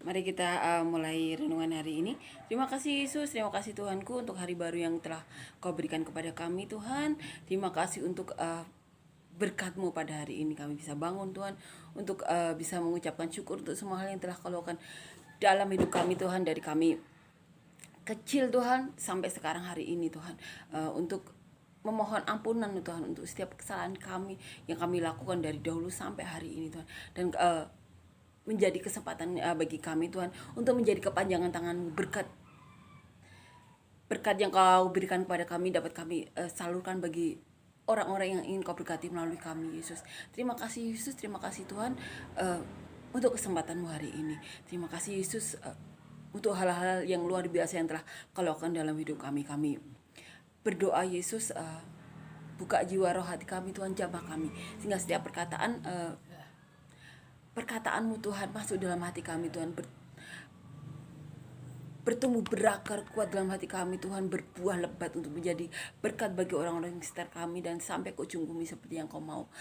Mari kita mulai renungan hari ini. Terima kasih Yesus, terima kasih Tuhanku untuk hari baru yang telah Kau berikan kepada kami Tuhan. Terima kasih untuk berkat-Mu pada hari ini kami bisa bangun Tuhan, untuk bisa mengucapkan syukur untuk semua hal yang telah Kau lakukan dalam hidup kami Tuhan, dari kami kecil Tuhan sampai sekarang hari ini Tuhan, untuk memohon ampunan Tuhan untuk setiap kesalahan kami yang kami lakukan dari dahulu sampai hari ini Tuhan, dan menjadi kesempatan bagi kami Tuhan untuk menjadi kepanjangan tangan-Mu. Berkat yang Kau berikan kepada kami dapat kami salurkan bagi orang-orang yang ingin Kau berkati melalui kami Yesus. Terima kasih Yesus, terima kasih Tuhan untuk kesempatan-Mu hari ini. Terima kasih Yesus untuk hal-hal yang luar biasa yang telah Kau lakukan dalam hidup kami. Kami berdoa Yesus, buka jiwa roh hati kami Tuhan, jamah kami, sehingga setiap perkataan-Mu Tuhan masuk dalam hati kami Tuhan, bertumbuh berakar kuat dalam hati kami Tuhan, berbuah lebat untuk menjadi berkat bagi orang-orang di sekitar kami dan sampai ke ujung bumi seperti yang Kau mau.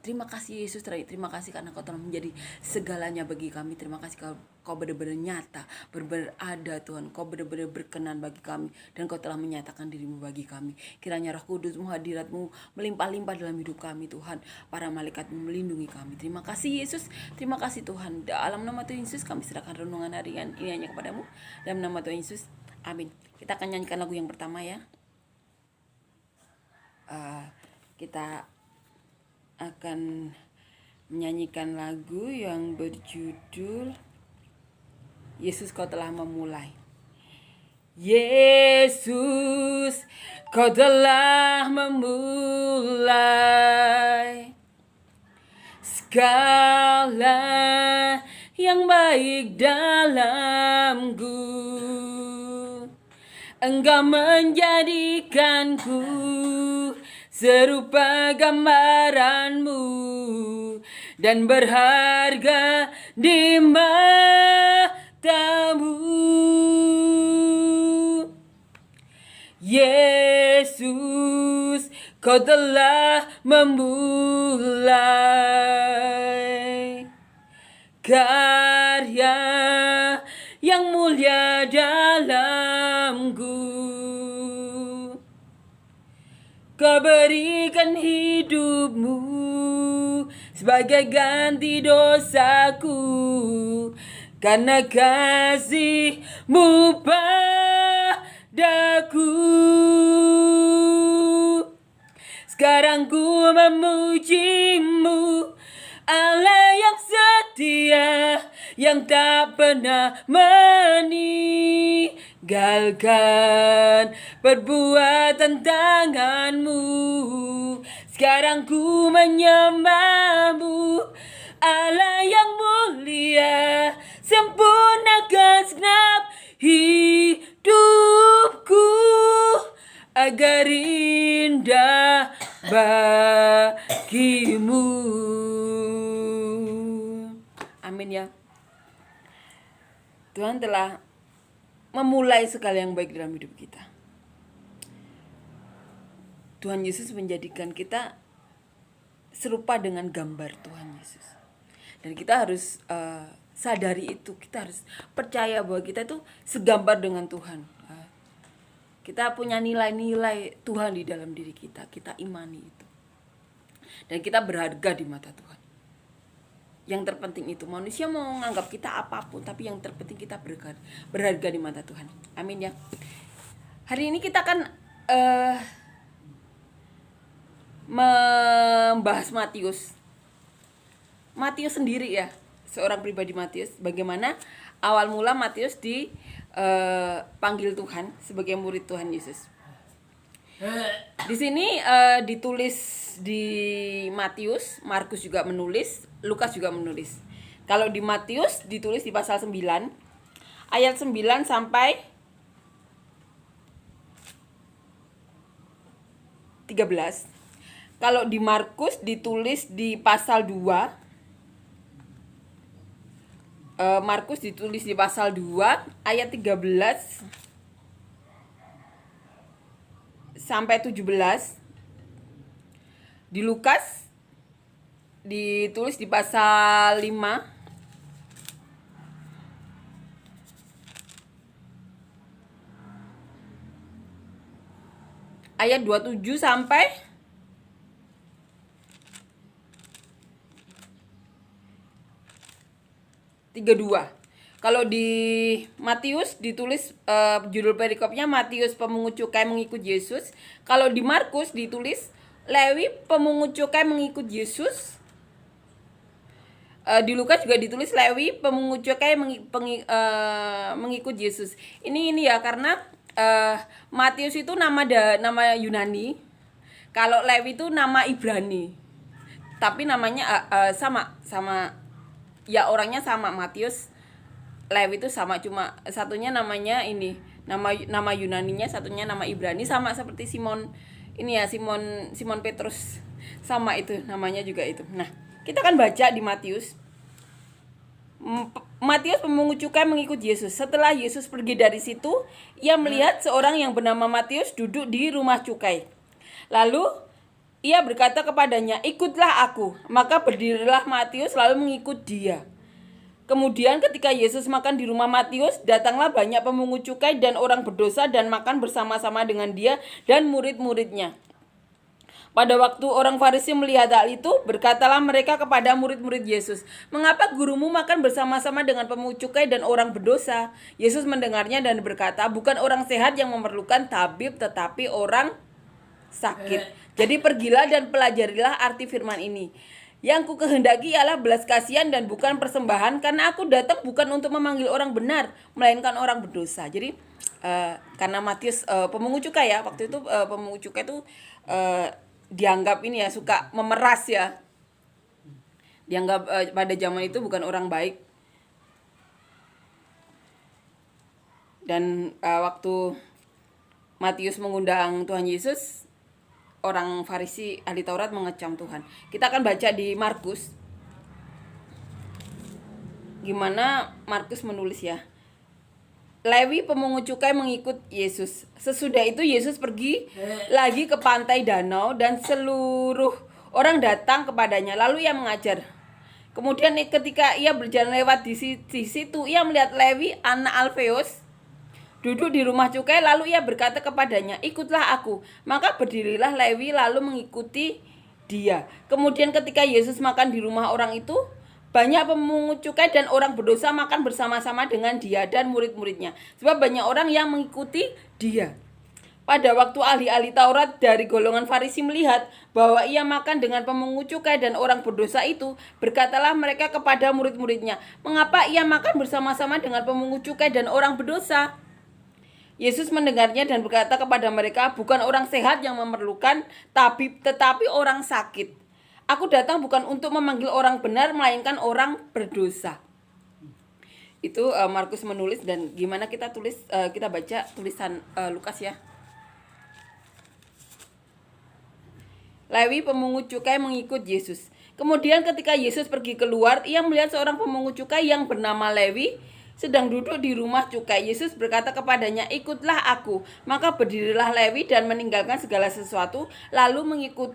Terima kasih Yesus, terima kasih karena Kau telah menjadi segalanya bagi kami. Terima kasih Kau benar-benar nyata, benar-benar ada Tuhan. Kau benar-benar berkenan bagi kami dan Kau telah menyatakan diri-Mu bagi kami. Kiranya Roh Kudus-Mu, hadirat-Mu melimpah-limpah dalam hidup kami Tuhan. Para malaikat-Mu melindungi kami. Terima kasih Yesus, terima kasih Tuhan. Dalam nama Tuhan Yesus kami serahkan renungan harian ini hanya kepadamu. Dalam nama Tuhan Yesus, amin. Kita akan nyanyikan lagu yang pertama ya. Kita akan menyanyikan lagu yang berjudul Yesus Kau Telah Memulai. Yesus Kau telah memulai segala yang baik dalamku. Engkau menjadikanku serupa gambaran-Mu dan berharga di mata-Mu. Yesus, Kau telah memulai karya yang mulia dalamku. Kau berikan hidup-Mu sebagai ganti dosaku, karena kasih-Mu padaku. Sekarang ku memuji-Mu, Allah yang setia, yang tak pernah meninggalkan perbuatan tangan-Mu. Sekarang ku menyembah-Mu, Allah yang mulia, sempurnakan segenap hidupku agar indah bagi-Mu. Amin ya. Tuhan telah memulai segala yang baik dalam hidup kita. Tuhan Yesus menjadikan kita serupa dengan gambar Tuhan Yesus. Dan kita harus sadari itu, kita harus percaya bahwa kita itu segambar dengan Tuhan. Kita punya nilai-nilai Tuhan di dalam diri kita, kita imani itu. Dan kita berharga di mata Tuhan. Yang terpenting itu, manusia mau menganggap kita apapun, tapi yang terpenting kita berharga di mata Tuhan. Amin ya. Hari ini kita akan membahas Matius sendiri ya, seorang pribadi Matius. Bagaimana awal mula Matius dipanggil Tuhan sebagai murid Tuhan Yesus. Di sini ditulis di Matius, Markus juga menulis, Lukas juga menulis. Kalau di Matius ditulis di pasal 9 ayat 9 sampai 13. Kalau di Markus ditulis di pasal 2. Markus ditulis di pasal 2 ayat 13 sampai 17. Di Lukas ditulis di pasal 5 ayat 27 sampai 32. Kalau di Matius ditulis judul perikopnya Matius pemungut cukai mengikut Yesus. Kalau di Markus ditulis Lewi pemungut cukai mengikut Yesus. Di Lukas juga ditulis Lewi pemungut cukai mengikut Yesus. Ini ya karena Matius itu nama Yunani. Kalau Lewi itu nama Ibrani. Tapi namanya sama ya, orangnya sama. Matius, Lewi itu sama, cuma satunya namanya ini nama Yunaninya, satunya nama Ibrani, sama seperti Simon ini ya, Simon Petrus, sama itu namanya juga itu. Nah, kita akan baca di Matius. Matius pemungut cukai mengikut Yesus. Setelah Yesus pergi dari situ, ia melihat seorang yang bernama Matius duduk di rumah cukai. Lalu ia berkata kepadanya, "Ikutlah aku." Maka berdirilah Matius lalu mengikut dia. Kemudian ketika Yesus makan di rumah Matius, datanglah banyak pemungut cukai dan orang berdosa dan makan bersama-sama dengan dia dan murid-muridnya. Pada waktu orang Farisi melihat hal itu, berkatalah mereka kepada murid-murid Yesus, "Mengapa gurumu makan bersama-sama dengan pemungut cukai dan orang berdosa?" Yesus mendengarnya dan berkata, "Bukan orang sehat yang memerlukan tabib, tetapi orang sakit. Jadi pergilah dan pelajarilah arti firman ini. Yang ku kehendaki ialah belas kasihan dan bukan persembahan, karena aku datang bukan untuk memanggil orang benar, melainkan orang berdosa." Jadi karena Matius pemungut cukai ya, waktu itu pemungut cukai itu dianggap ini ya, suka memeras ya. Dianggap pada zaman itu bukan orang baik. Dan waktu Matius mengundang Tuhan Yesus, orang Farisi ahli Taurat mengecam Tuhan. Kita akan baca di Markus. Gimana Markus menulis ya. Lewi pemungut cukai mengikut Yesus. Sesudah itu Yesus pergi lagi ke pantai danau dan seluruh orang datang kepadanya. Lalu ia mengajar. Kemudian ketika ia berjalan lewat di situ, ia melihat Lewi anak Alfeus duduk di rumah cukai, lalu ia berkata kepadanya, "Ikutlah aku." Maka berdirilah Lewi lalu mengikuti dia. Kemudian ketika Yesus makan di rumah orang itu, banyak pemungut cukai dan orang berdosa makan bersama-sama dengan dia dan murid-muridnya. Sebab banyak orang yang mengikuti dia. Pada waktu ahli-ahli Taurat dari golongan Farisi melihat bahwa ia makan dengan pemungut cukai dan orang berdosa itu, berkatalah mereka kepada murid-muridnya, "Mengapa ia makan bersama-sama dengan pemungut cukai dan orang berdosa?" Yesus mendengarnya dan berkata kepada mereka, "Bukan orang sehat yang memerlukan tabib, tetapi orang sakit. Aku datang bukan untuk memanggil orang benar, melainkan orang berdosa." Itu Markus menulis, dan gimana kita baca tulisan Lukas ya. Lewi pemungut cukai mengikut Yesus. Kemudian ketika Yesus pergi keluar, ia melihat seorang pemungut cukai yang bernama Lewi sedang duduk di rumah cukai. Yesus berkata kepadanya, "Ikutlah aku." Maka berdirilah Lewi dan meninggalkan segala sesuatu, lalu mengikut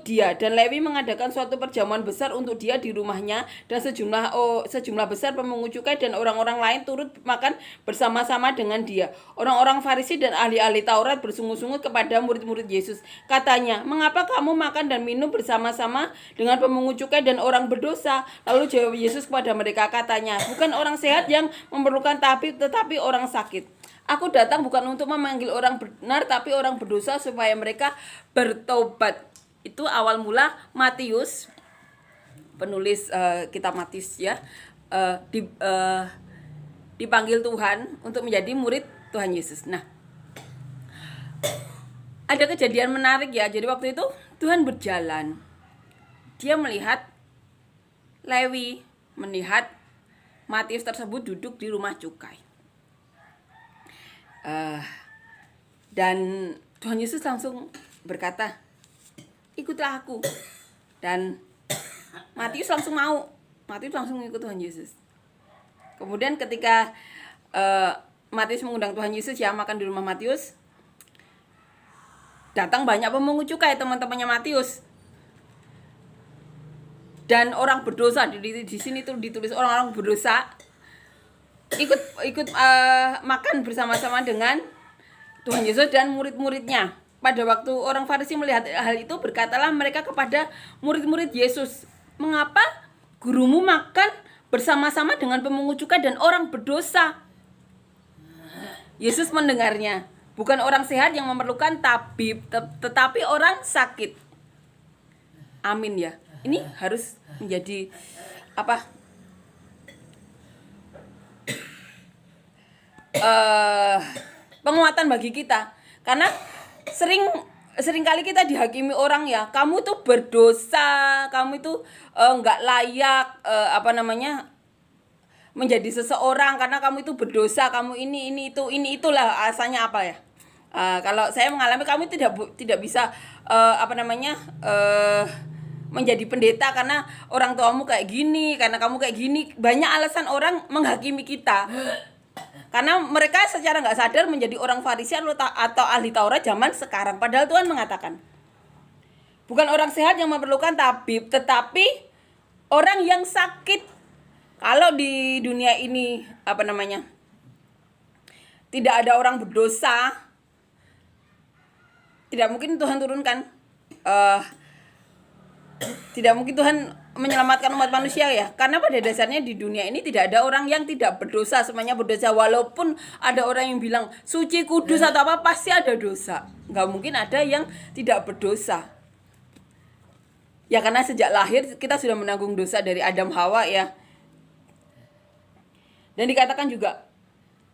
dia. Dan Lewi mengadakan suatu perjamuan besar untuk dia di rumahnya, dan sejumlah besar pemungut cukai dan orang-orang lain turut makan bersama-sama dengan dia. Orang-orang Farisi dan ahli-ahli Taurat bersungut-sungut kepada murid-murid Yesus. Katanya, "Mengapa kamu makan dan minum bersama-sama dengan pemungut cukai dan orang berdosa?" Lalu jawab Yesus kepada mereka, katanya, "Bukan orang sehat yang memerlukan tabib, tetapi orang sakit. Aku datang bukan untuk memanggil orang benar, tapi orang berdosa supaya mereka bertobat." Itu awal mula Matius, penulis kitab Matius ya, dipanggil Tuhan untuk menjadi murid Tuhan Yesus. Nah, ada kejadian menarik ya. Jadi waktu itu Tuhan berjalan, dia melihat Lewi, melihat Matius tersebut duduk di rumah cukai, dan Tuhan Yesus langsung berkata, "Ikutlah aku." Dan Matius langsung mau. Matius langsung ikut Tuhan Yesus. Kemudian ketika Matius mengundang Tuhan Yesus ya makan di rumah Matius, datang banyak pemungut cukai, teman-temannya Matius. Dan orang berdosa, di sini tuh ditulis orang-orang berdosa ikut makan bersama-sama dengan Tuhan Yesus dan murid-muridnya. Pada waktu orang Farisi melihat hal itu, berkatalah mereka kepada murid-murid Yesus, "Mengapa gurumu makan bersama-sama dengan pemungut cukai dan orang berdosa?" Yesus mendengarnya. Bukan orang sehat yang memerlukan tabib, tetapi orang sakit. Amin ya. Ini harus menjadi penguatan bagi kita, karena sering kali kita dihakimi orang ya, kamu tuh berdosa, kamu itu nggak layak menjadi seseorang karena kamu itu berdosa, kamu ini itulah asalnya apa ya. Kalau saya mengalami, kamu tidak bisa menjadi pendeta karena orang tuamu kayak gini, karena kamu kayak gini. Banyak alasan orang menghakimi kita. Karena mereka secara nggak sadar menjadi orang Farisi atau ahli Taurat zaman sekarang. Padahal Tuhan mengatakan, bukan orang sehat yang memerlukan tabib, tetapi orang yang sakit. Kalau di dunia ini tidak ada orang berdosa, tidak mungkin Tuhan turunkan, tidak mungkin Tuhan menyelamatkan umat manusia ya. Karena pada dasarnya di dunia ini tidak ada orang yang tidak berdosa, semuanya berdosa. Walaupun ada orang yang bilang suci, kudus atau apa, pasti ada dosa. Nggak mungkin ada yang tidak berdosa. Ya karena sejak lahir kita sudah menanggung dosa dari Adam Hawa ya. Dan dikatakan juga,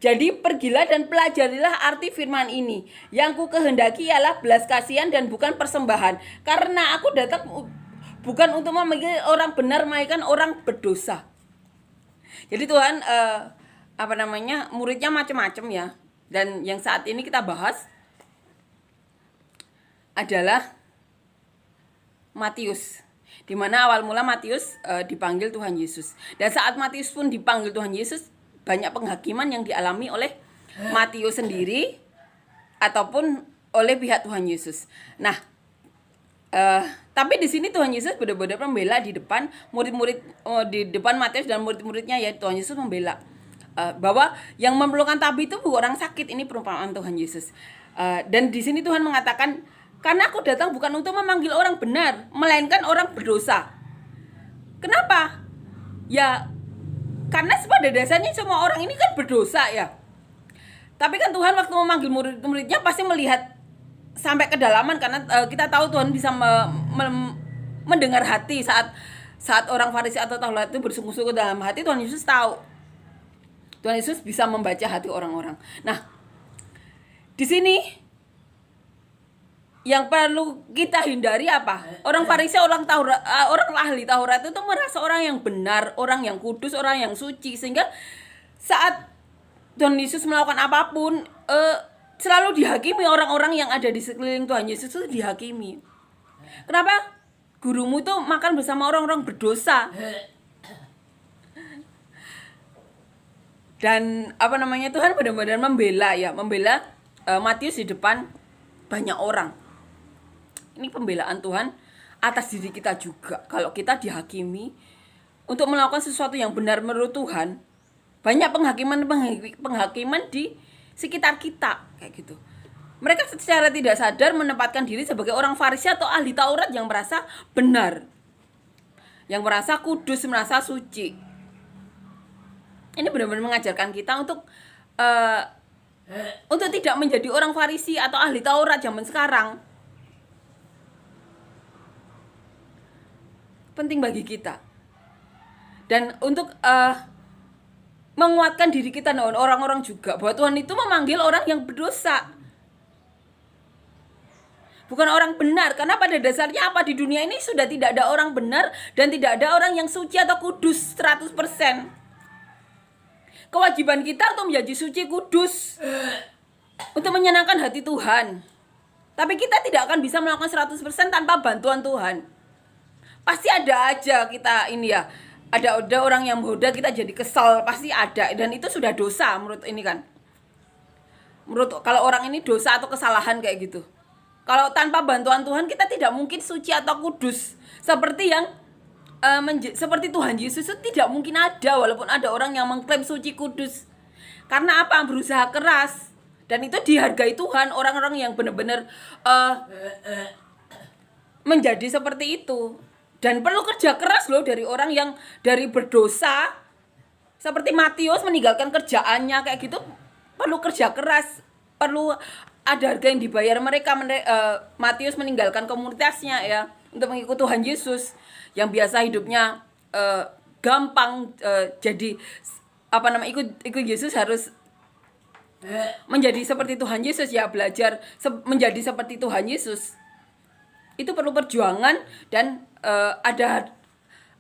jadi pergilah dan pelajarilah arti firman ini. Yang ku kehendaki ialah belas kasihan dan bukan persembahan. Karena aku datang bukan untuk memanggil orang benar, melainkan orang berdosa. Jadi Tuhan muridnya macam-macam ya. Dan yang saat ini kita bahas adalah Matius, di mana awal mula Matius dipanggil Tuhan Yesus. Dan saat Matius pun dipanggil Tuhan Yesus, banyak penghakiman yang dialami oleh Matius sendiri ataupun oleh pihak Tuhan Yesus. Nah, tapi di sini Tuhan Yesus benar-benar membela di depan murid-murid, di depan Matius dan murid-muridnya ya. Tuhan Yesus membela bahwa yang memerlukan tabib itu bukan orang sakit. Ini perumpamaan Tuhan Yesus. Dan di sini Tuhan mengatakan, karena aku datang bukan untuk memanggil orang benar, melainkan orang berdosa. Kenapa? Ya, karena pada dasarnya semua orang ini kan berdosa ya. Tapi kan Tuhan waktu memanggil murid-muridnya pasti melihat sampai kedalaman, karena kita tahu Tuhan bisa mendengar hati saat orang Farisi atau Taurat itu bersungguh-sungguh dalam hati. Tuhan Yesus tahu. Tuhan Yesus bisa membaca hati orang-orang. Nah, di sini yang perlu kita hindari apa? Orang Farisi, orang ahli Taurat itu merasa orang yang benar, orang yang kudus, orang yang suci, sehingga saat Tuhan Yesus melakukan apapun selalu dihakimi. Orang-orang yang ada di sekeliling Tuhan Yesus itu dihakimi. Kenapa? Gurumu tuh makan bersama orang-orang berdosa. Dan Tuhan benar-benar membela Matius di depan banyak orang. Ini pembelaan Tuhan atas diri kita juga. Kalau kita dihakimi untuk melakukan sesuatu yang benar menurut Tuhan, banyak penghakiman di sekitar kita kayak gitu. Mereka secara tidak sadar menempatkan diri sebagai orang Farisi atau ahli Taurat yang merasa benar, yang merasa kudus, merasa suci. Ini benar-benar mengajarkan kita untuk tidak menjadi orang Farisi atau ahli Taurat zaman sekarang. Penting bagi kita. Dan untuk menguatkan diri kita dan orang-orang juga, bahwa Tuhan itu memanggil orang yang berdosa, bukan orang benar. Karena pada dasarnya apa, di dunia ini sudah tidak ada orang benar dan tidak ada orang yang suci atau kudus 100%. Kewajiban kita untuk menjadi suci, kudus, untuk menyenangkan hati Tuhan. Tapi kita tidak akan bisa melakukan 100% tanpa bantuan Tuhan. Pasti ada aja kita ini ya, ada orang yang menggoda kita jadi kesal, pasti ada. Dan itu sudah dosa menurut ini kan. Menurut kalau orang ini dosa atau kesalahan kayak gitu. Kalau tanpa bantuan Tuhan kita tidak mungkin suci atau kudus. Seperti yang seperti Tuhan Yesus itu tidak mungkin ada, walaupun ada orang yang mengklaim suci, kudus. Karena apa? Berusaha keras Dan itu dihargai Tuhan, orang-orang yang benar-benar menjadi seperti itu. Dan perlu kerja keras loh dari orang yang dari berdosa. Seperti Matius meninggalkan kerjaannya kayak gitu, perlu kerja keras, perlu ada harga yang dibayar mereka. Matius meninggalkan komunitasnya ya untuk mengikut Tuhan Yesus yang biasa hidupnya gampang, jadi ikut Yesus harus menjadi seperti Tuhan Yesus ya, belajar menjadi seperti Tuhan Yesus. Itu perlu perjuangan dan ada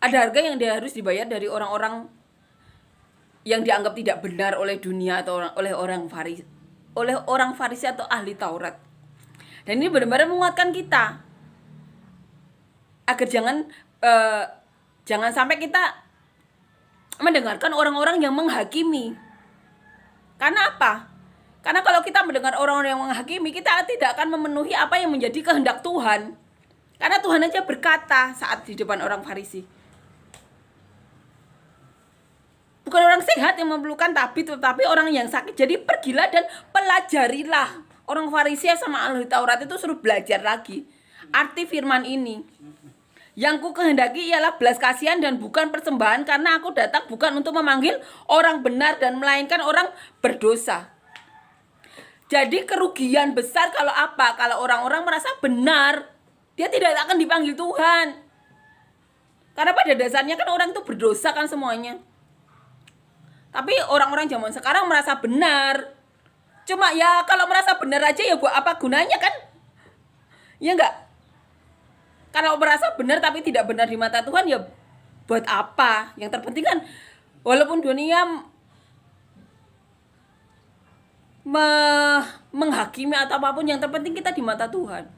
harga yang dia harus dibayar dari orang-orang yang dianggap tidak benar oleh dunia atau oleh orang Farisi atau ahli Taurat. Dan ini benar-benar menguatkan kita agar jangan sampai kita mendengarkan orang-orang yang menghakimi. Karena apa? Karena kalau kita mendengar orang-orang yang menghakimi, kita tidak akan memenuhi apa yang menjadi kehendak Tuhan. Karena Tuhan aja berkata saat di depan orang Farisi, bukan orang sehat yang memerlukan tabib, tetapi orang yang sakit. Jadi pergilah dan pelajarilah. Orang Farisi sama ahli Taurat itu suruh belajar lagi arti firman ini. Yang ku kehendaki ialah belas kasihan dan bukan persembahan, karena aku datang bukan untuk memanggil orang benar dan melainkan orang berdosa. Jadi kerugian besar kalau apa? Kalau orang-orang merasa benar, dia tidak akan dipanggil Tuhan. Karena pada dasarnya kan orang itu berdosa kan semuanya. Tapi orang-orang zaman sekarang merasa benar. Cuma ya kalau merasa benar aja ya buat apa gunanya kan? Ya enggak? Kalau merasa benar tapi tidak benar di mata Tuhan ya buat apa? Yang terpenting kan walaupun dunia menghakimi atau apapun, yang terpenting kita di mata Tuhan.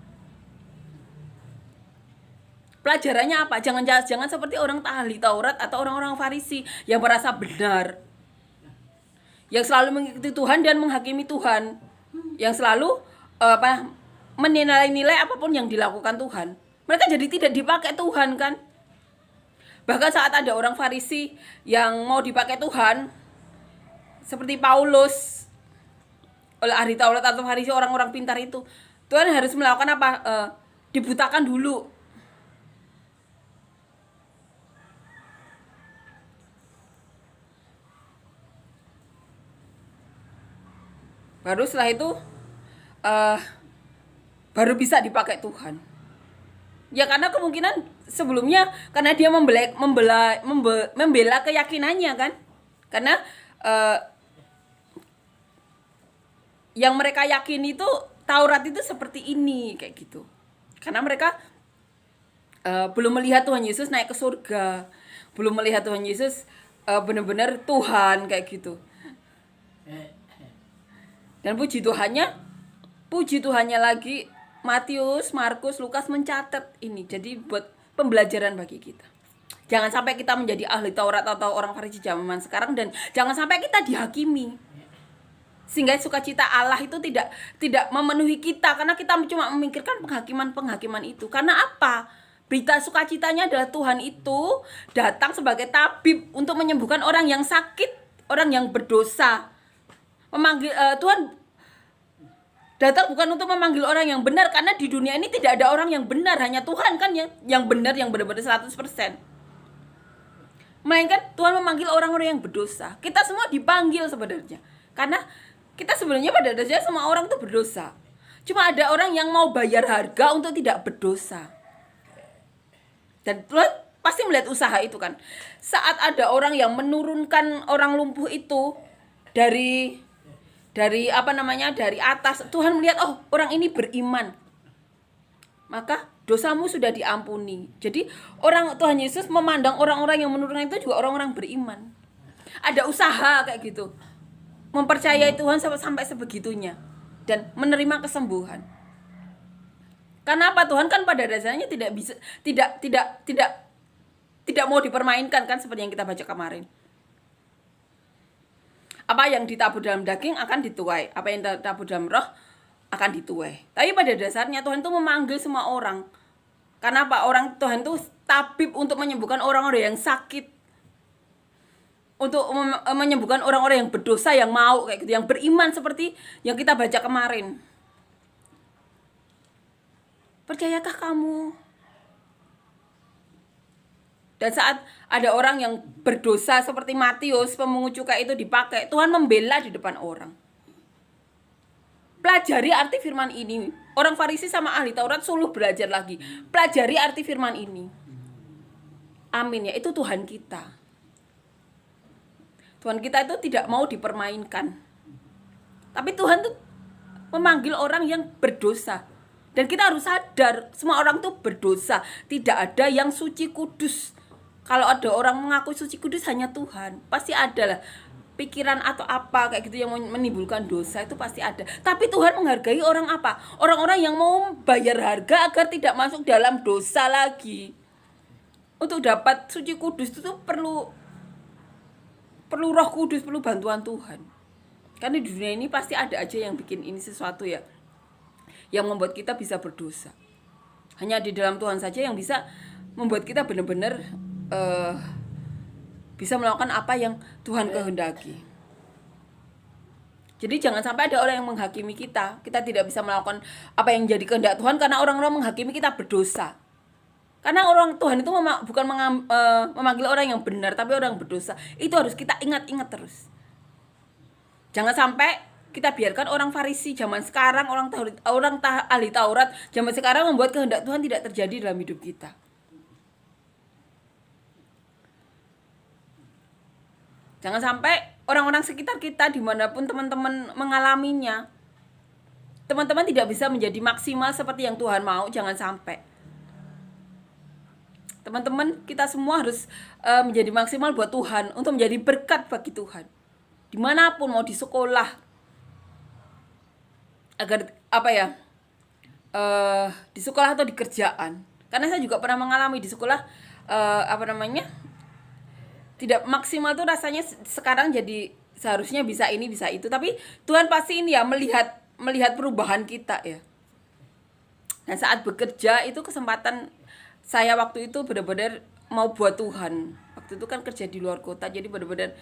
Pelajarannya apa? Jangan seperti orang ahli Taurat atau orang-orang Farisi yang merasa benar, yang selalu mengikuti Tuhan dan menghakimi Tuhan, yang selalu menilai-nilai apapun yang dilakukan Tuhan. Mereka jadi tidak dipakai Tuhan kan. Bahkan saat ada orang Farisi yang mau dipakai Tuhan, seperti Paulus, oleh ahli Taurat atau Farisi, orang-orang pintar itu, Tuhan harus melakukan apa? Dibutakan dulu. Baru setelah itu baru bisa dipakai Tuhan. Ya karena kemungkinan sebelumnya karena dia membela keyakinannya kan. Karena yang mereka yakini itu Taurat itu seperti ini kayak gitu. Karena mereka belum melihat Tuhan Yesus naik ke surga, belum melihat Tuhan Yesus benar-benar Tuhan kayak gitu. Dan puji Tuhannya lagi Matius, Markus, Lukas mencatat ini. Jadi buat pembelajaran bagi kita. Jangan sampai kita menjadi ahli Taurat atau orang Farisi zaman sekarang, dan jangan sampai kita dihakimi. Sehingga sukacita Allah itu tidak memenuhi kita karena kita cuma memikirkan penghakiman itu. Karena apa? Berita sukacitanya adalah Tuhan itu datang sebagai tabib untuk menyembuhkan orang yang sakit, orang yang berdosa. Tuhan datang bukan untuk memanggil orang yang benar, karena di dunia ini tidak ada orang yang benar, hanya Tuhan kan yang benar, yang benar-benar 100%. Melainkan Tuhan memanggil orang-orang yang berdosa. Kita semua dipanggil sebenarnya, karena kita sebenarnya pada dasarnya semua orang itu berdosa. Cuma ada orang yang mau bayar harga untuk tidak berdosa. Dan Tuhan pasti melihat usaha itu kan. Saat ada orang yang menurunkan orang lumpuh itu dari atas, Tuhan melihat orang ini beriman, maka dosamu sudah diampuni. Jadi Tuhan Yesus memandang orang-orang yang menurunkan itu juga orang-orang beriman. Ada usaha kayak gitu, mempercayai Tuhan sampai sebegitunya dan menerima kesembuhan. Karena apa? Tuhan kan pada dasarnya tidak mau dipermainkan kan, seperti yang kita baca kemarin. Apa yang ditabur dalam daging akan dituai, apa yang ditabur dalam roh akan dituai. Tapi pada dasarnya Tuhan itu memanggil semua orang. Karena apa? Tuhan itu tabib untuk menyembuhkan orang-orang yang sakit, untuk menyembuhkan orang-orang yang berdosa, yang mau kayak gitu, yang beriman seperti yang kita baca kemarin. Percayakah kamu? Dan saat ada orang yang berdosa seperti Matius, pemungut cukai itu dipakai, Tuhan membela di depan orang. Pelajari arti firman ini. Orang Farisi sama ahli Taurat suluh belajar lagi. Pelajari arti firman ini. Amin ya, itu Tuhan kita. Tuhan kita itu tidak mau dipermainkan. Tapi Tuhan tuh memanggil orang yang berdosa. Dan kita harus sadar, semua orang tuh berdosa. Tidak ada yang suci kudus. Kalau ada orang mengaku suci kudus hanya Tuhan. Pasti ada lah pikiran atau apa kayak gitu yang menimbulkan dosa, itu pasti ada. Tapi Tuhan menghargai orang apa? Orang-orang yang mau bayar harga agar tidak masuk dalam dosa lagi. Untuk dapat suci kudus itu tuh perlu Roh Kudus, perlu bantuan Tuhan. Karena di dunia ini pasti ada aja yang bikin ini sesuatu ya, yang membuat kita bisa berdosa. Hanya di dalam Tuhan saja yang bisa membuat kita benar-benar bisa melakukan apa yang Tuhan kehendaki. Jadi jangan sampai ada orang yang menghakimi kita. Kita tidak bisa melakukan apa yang jadi kehendak Tuhan karena orang-orang menghakimi kita berdosa. Karena orang Tuhan itu bukan memanggil orang yang benar, tapi orang yang berdosa. Itu harus kita ingat-ingat terus. Jangan sampai kita biarkan orang Farisi zaman sekarang, orang ahli Taurat zaman sekarang membuat kehendak Tuhan tidak terjadi dalam hidup kita. Jangan sampai orang-orang sekitar kita dimanapun teman-teman mengalaminya, teman-teman tidak bisa menjadi maksimal seperti yang Tuhan mau. Jangan sampai. Teman-teman, kita semua harus menjadi maksimal buat Tuhan, untuk menjadi berkat bagi Tuhan. Dimanapun, mau di sekolah, agar di sekolah atau di kerjaan. Karena saya juga pernah mengalami di sekolah tidak maksimal tuh rasanya sekarang, jadi seharusnya bisa ini bisa itu, tapi Tuhan pasti ini ya melihat perubahan kita ya. Dan saat bekerja itu kesempatan saya waktu itu benar-benar mau buat Tuhan. Waktu itu kan kerja di luar kota, jadi benar-benar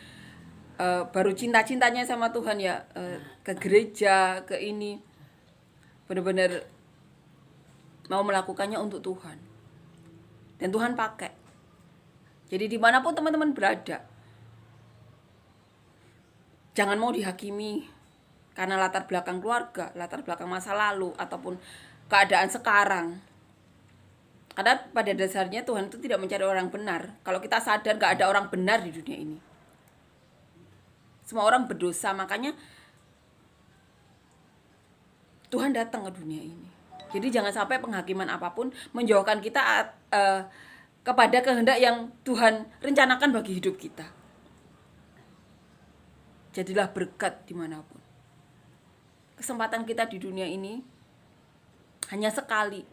baru cinta-cintanya sama Tuhan ya, ke gereja, ke ini, benar-benar mau melakukannya untuk Tuhan. Dan Tuhan pakai. Jadi dimanapun teman-teman berada, jangan mau dihakimi karena latar belakang keluarga, latar belakang masa lalu, ataupun keadaan sekarang. Karena pada dasarnya Tuhan itu tidak mencari orang benar. Kalau kita sadar gak ada orang benar di dunia ini, semua orang berdosa, makanya Tuhan datang ke dunia ini. Jadi jangan sampai penghakiman apapun menjauhkan kita kepada kehendak yang Tuhan rencanakan bagi hidup kita. Jadilah berkat dimanapun. Kesempatan kita di dunia ini hanya sekali.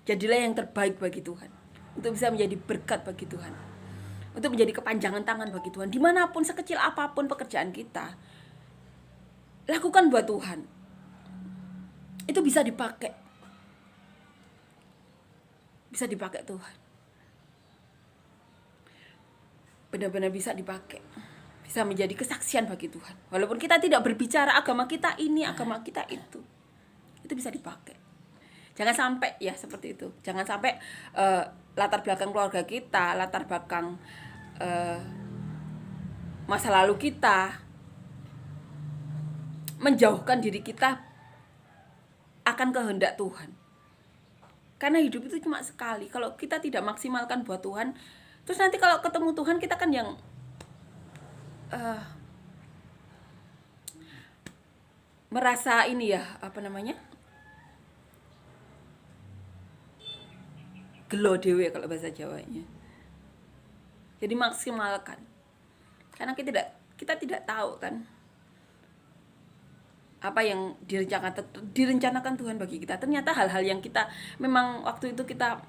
Jadilah yang terbaik bagi Tuhan, untuk bisa menjadi berkat bagi Tuhan, untuk menjadi kepanjangan tangan bagi Tuhan. Dimanapun, sekecil apapun pekerjaan kita, lakukan buat Tuhan. Itu bisa dipakai. Bisa dipakai Tuhan. Benar-benar bisa dipakai, bisa menjadi kesaksian bagi Tuhan. Walaupun kita tidak berbicara agama kita ini, agama kita itu bisa dipakai. Jangan sampai ya seperti itu. Jangan sampai latar belakang keluarga kita, latar belakang masa lalu kita menjauhkan diri kita akan kehendak Tuhan. Karena hidup itu cuma sekali. Kalau kita tidak maksimalkan buat Tuhan, terus nanti kalau ketemu Tuhan kita kan yang merasa ini ya, gelo dewe kalau bahasa Jawanya. Jadi maksimalkan. Karena kita tidak tahu kan apa yang direncanakan Tuhan bagi kita. Ternyata hal-hal yang kita memang waktu itu kita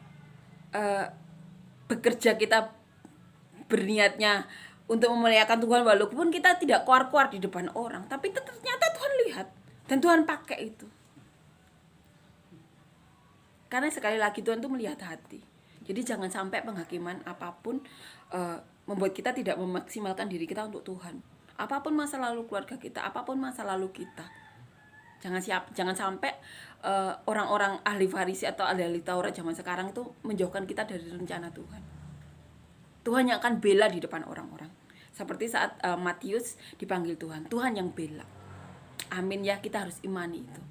bekerja, kita berniatnya untuk memuliakan Tuhan, walaupun kita tidak keluar-keluar di depan orang, tapi ternyata Tuhan lihat dan Tuhan pakai itu. Karena sekali lagi Tuhan tuh melihat hati. Jadi jangan sampai penghakiman apapun membuat kita tidak memaksimalkan diri kita untuk Tuhan. Apapun masa lalu keluarga kita, apapun masa lalu kita, jangan sampai orang-orang ahli Farisi atau ahli Taurat zaman sekarang itu menjauhkan kita dari rencana Tuhan. Tuhan yang akan bela di depan orang-orang. Seperti saat Matius dipanggil Tuhan, Tuhan yang bela. Amin ya, kita harus imani itu.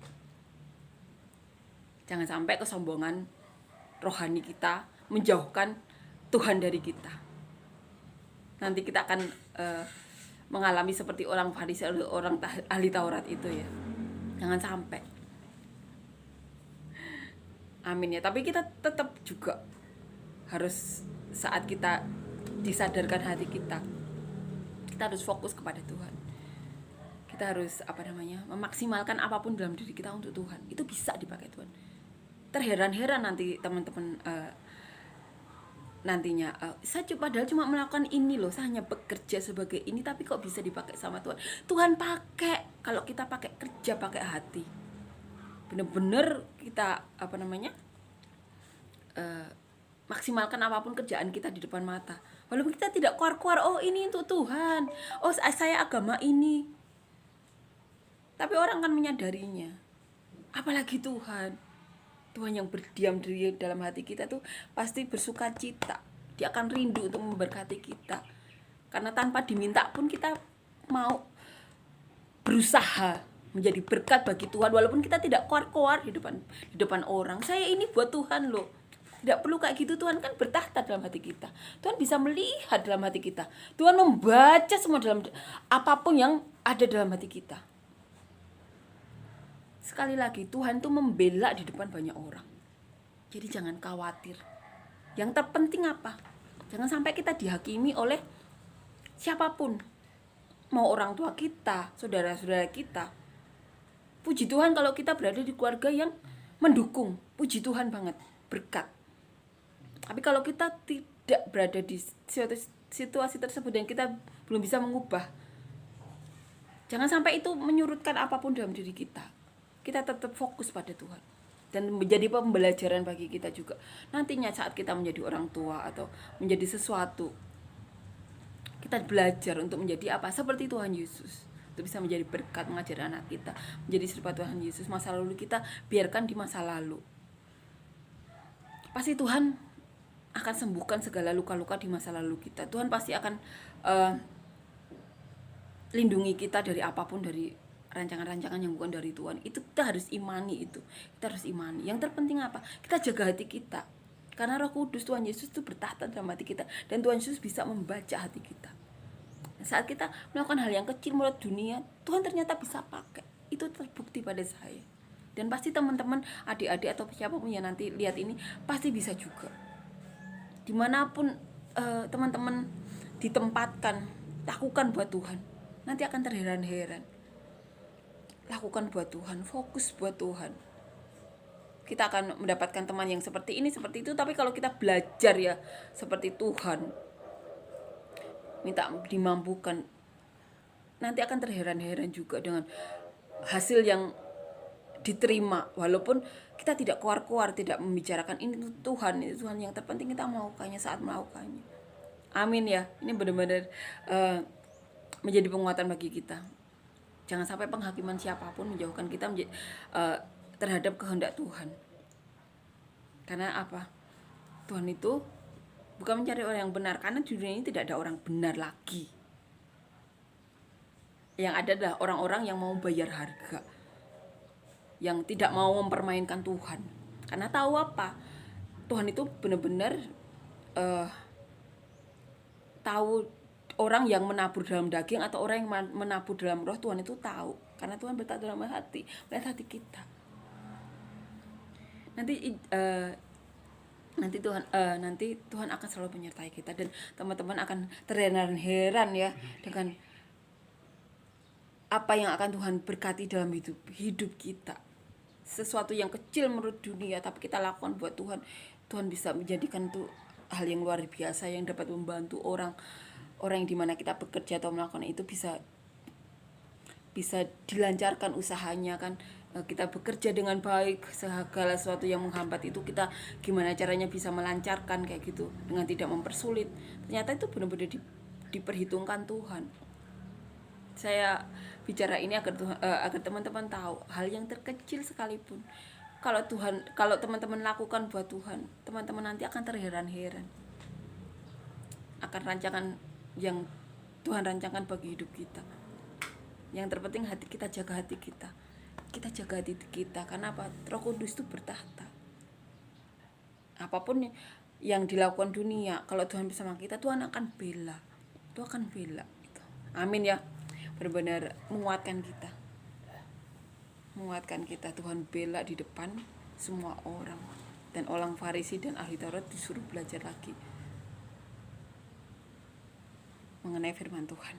Jangan sampai kesombongan rohani kita menjauhkan Tuhan dari kita. Nanti kita akan mengalami seperti orang Farisi, orang ahli Taurat itu ya. Jangan sampai. Amin ya. Tapi kita tetap juga harus, saat kita disadarkan hati kita harus fokus kepada Tuhan. Kita harus memaksimalkan apapun dalam diri kita untuk Tuhan. Itu bisa dipakai Tuhan. Terheran-heran nanti teman-teman nantinya, saya padahal cuma melakukan ini loh, saya hanya bekerja sebagai ini, tapi kok bisa dipakai sama Tuhan. Tuhan pakai kalau kita pakai kerja, pakai hati. Bener-bener kita maksimalkan apapun kerjaan kita di depan mata. Walaupun kita tidak keluar-keluar, oh ini untuk Tuhan, oh saya agama ini, tapi orang akan menyadarinya. Apalagi Tuhan yang berdiam di dalam hati kita tuh pasti bersuka cita. Dia akan rindu untuk memberkati kita. Karena tanpa diminta pun kita mau berusaha menjadi berkat bagi Tuhan, walaupun kita tidak keluar-keluar di depan orang. Saya ini buat Tuhan loh. Tidak perlu kayak gitu. Tuhan kan bertahta dalam hati kita. Tuhan bisa melihat dalam hati kita. Tuhan membaca semua dalam apapun yang ada dalam hati kita. Sekali lagi, Tuhan tuh membela di depan banyak orang. Jadi jangan khawatir. Yang terpenting apa? Jangan sampai kita dihakimi oleh siapapun. Mau orang tua kita, saudara-saudara kita. Puji Tuhan kalau kita berada di keluarga yang mendukung. Puji Tuhan banget, berkat. Tapi kalau kita tidak berada di situasi tersebut dan kita belum bisa mengubah, jangan sampai itu menyurutkan apapun dalam diri kita. Kita tetap fokus pada Tuhan. Dan menjadi pembelajaran bagi kita juga. Nantinya saat kita menjadi orang tua atau menjadi sesuatu, kita belajar untuk menjadi apa? Seperti Tuhan Yesus. Untuk bisa menjadi berkat, mengajar anak kita menjadi seperti Tuhan Yesus. Masa lalu kita biarkan di masa lalu. Pasti Tuhan akan sembuhkan segala luka-luka di masa lalu kita. Tuhan pasti akan lindungi kita dari apapun, dari rancangan-rancangan yang bukan dari Tuhan. Itu kita harus imani itu. Kita harus imani. Yang terpenting apa? Kita jaga hati kita. Karena Roh Kudus Tuhan Yesus itu bertahta dalam hati kita. Dan Tuhan Yesus bisa membaca hati kita. Saat kita melakukan hal yang kecil menurut dunia, Tuhan ternyata bisa pakai. Itu terbukti pada saya. Dan pasti teman-teman, adik-adik atau siapapun yang nanti lihat ini, pasti bisa juga. Dimanapun teman-teman ditempatkan, lakukan buat Tuhan. Nanti akan terheran-heran. Lakukan buat Tuhan, fokus buat Tuhan. Kita akan mendapatkan teman yang seperti ini, seperti itu. Tapi kalau kita belajar ya seperti Tuhan, minta dimampukan, nanti akan terheran-heran juga dengan hasil yang diterima. Walaupun kita tidak keluar-keluar, tidak membicarakan ini Tuhan, itu Tuhan, yang terpenting kita melakukannya saat melakukannya. Amin ya. Ini benar-benar menjadi penguatan bagi kita. Jangan sampai penghakiman siapapun menjauhkan kita terhadap kehendak Tuhan. Karena apa? Tuhan itu bukan mencari orang yang benar. Karena di dunia ini tidak ada orang benar lagi. Yang ada adalah orang-orang yang mau bayar harga. Yang tidak mau mempermainkan Tuhan. Karena tahu apa? Tuhan itu benar-benar tahu orang yang menabur dalam daging atau orang yang menabur dalam roh. Tuhan itu tahu. Karena Tuhan bertata dalam hati. Melihat hati kita. Nanti Tuhan akan selalu menyertai kita. Dan teman-teman akan terheran-heran ya dengan apa yang akan Tuhan berkati dalam hidup kita. Sesuatu yang kecil menurut dunia, tapi kita lakukan buat Tuhan. Tuhan bisa menjadikan itu hal yang luar biasa, yang dapat membantu orang yang dimana kita bekerja atau melakukan itu bisa dilancarkan usahanya kan, kita bekerja dengan baik, segala sesuatu yang menghambat itu kita gimana caranya bisa melancarkan kayak gitu dengan tidak mempersulit. Ternyata itu benar-benar diperhitungkan Tuhan. Saya bicara ini agar teman-teman tahu hal yang terkecil sekalipun kalau teman-teman lakukan buat Tuhan, teman-teman nanti akan terheran-heran akan rancangan yang Tuhan rancangkan bagi hidup kita. Yang terpenting hati kita, jaga hati kita. Kita jaga hati kita, karena apa? Roh Kudus itu bertahta. Apapun yang dilakukan dunia, kalau Tuhan bersama kita, Tuhan akan bela. Tuhan akan bela. Amin ya. Benar-benar menguatkan kita. Menguatkan kita. Tuhan bela di depan semua orang. Dan orang Farisi dan ahli Taurat disuruh belajar lagi mengenai firman Tuhan.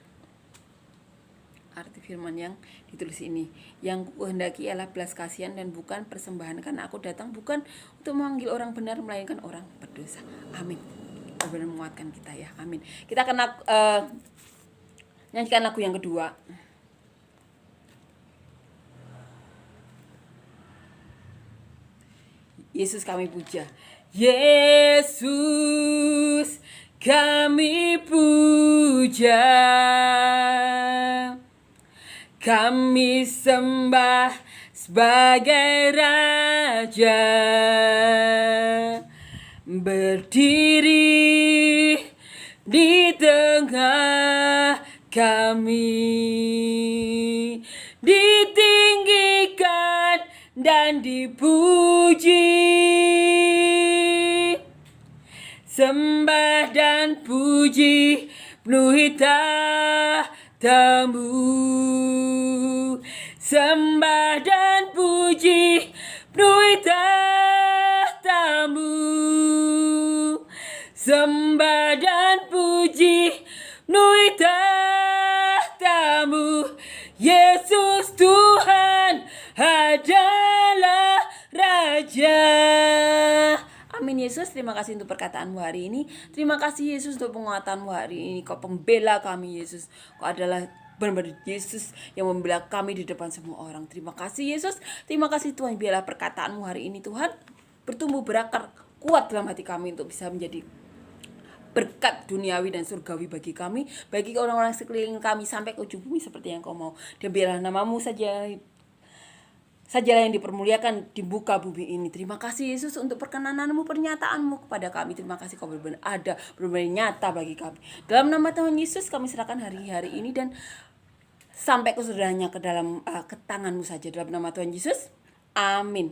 Arti firman yang ditulis ini, yang kuhendaki ialah belas kasihan dan bukan persembahan, karena aku datang bukan untuk memanggil orang benar, melainkan orang berdosa. Amin. Benar menguatkan kita ya. Amin. Kita akan nyanyikan lagu yang kedua. Yesus kami puja. Yesus kami puja, kami sembah sebagai Raja, berdiri di tengah kami, ditinggikan dan dipuji. Sembah dan puji penuhi tahtamu. Sembah dan puji penuhi tahtamu. Sembah dan puji penuhi tahtamu. Yesus Tuhan adalah Raja. Amin Yesus, terima kasih untuk perkataanmu hari ini. Terima kasih Yesus untuk penguatanmu hari ini. Kau pembela kami Yesus. Kau adalah benar-benar Yesus yang membela kami di depan semua orang. Terima kasih Yesus. Terima kasih Tuhan, biarlah perkataanmu hari ini Tuhan bertumbuh berakar kuat dalam hati kami untuk bisa menjadi berkat duniawi dan surgawi bagi kami, bagi orang-orang sekeliling kami sampai ke ujung bumi seperti yang kau mau. Dan biarlah namamu sajalah yang dipermuliakan di muka bumi ini. Terima kasih Yesus untuk perkenananmu, pernyataanmu kepada kami. Terima kasih kau benar-benar ada, benar-benar nyata bagi kami. Dalam nama Tuhan Yesus kami serahkan hari-hari ini dan sampai kesudahannya ke dalam ke tanganmu saja. Dalam nama Tuhan Yesus, amin.